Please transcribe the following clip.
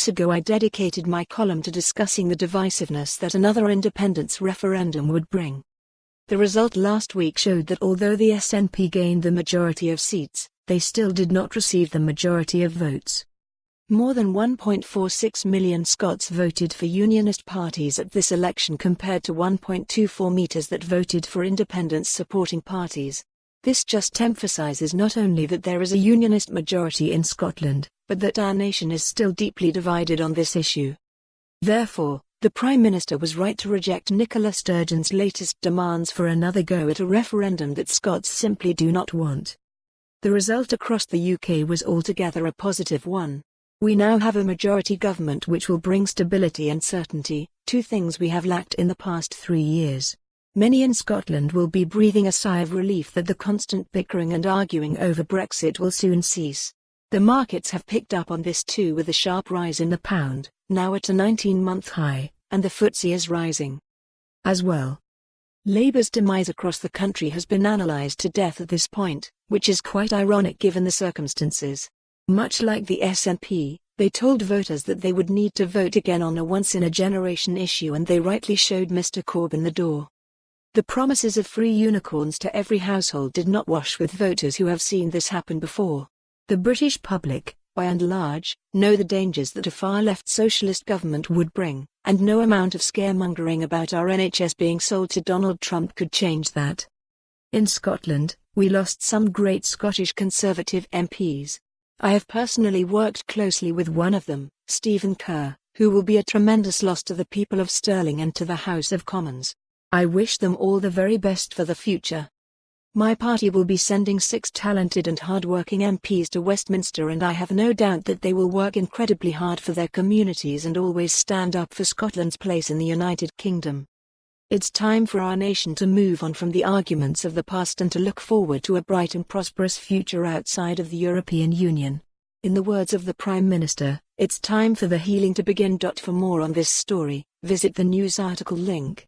weeks ago I dedicated my column to discussing the divisiveness that another independence referendum would bring. The result last week showed that although the SNP gained the majority of seats, they still did not receive the majority of votes. More than 1.46 million Scots voted for Unionist parties at this election compared to 1.24 million that voted for independence-supporting parties. This just emphasises not only that there is a Unionist majority in Scotland, but that our nation is still deeply divided on this issue. Therefore, the Prime Minister was right to reject Nicola Sturgeon's latest demands for another go at a referendum that Scots simply do not want. The result across the UK was altogether a positive one. We now have a majority government which will bring stability and certainty, two things we have lacked in the past 3 years. Many in Scotland will be breathing a sigh of relief that the constant bickering and arguing over Brexit will soon cease. The markets have picked up on this too, with a sharp rise in the pound, now at a 19-month high, and the FTSE is rising as well. Labour's demise across the country has been analysed to death at this point, which is quite ironic given the circumstances. Much like the SNP, they told voters that they would need to vote again on a once-in-a-generation issue, and they rightly showed Mr Corbyn the door. The promises of free unicorns to every household did not wash with voters who have seen this happen before. The British public, by and large, know the dangers that a far-left socialist government would bring, and no amount of scaremongering about our NHS being sold to Donald Trump could change that. In Scotland, we lost some great Scottish Conservative MPs. I have personally worked closely with one of them, Stephen Kerr, who will be a tremendous loss to the people of Stirling and to the House of Commons. I wish them all the very best for the future. My party will be sending 6 talented and hard-working MPs to Westminster, and I have no doubt that they will work incredibly hard for their communities and always stand up for Scotland's place in the United Kingdom. It's time for our nation to move on from the arguments of the past and to look forward to a bright and prosperous future outside of the European Union. In the words of the Prime Minister, it's time for the healing to begin. For more on this story, visit the news article link.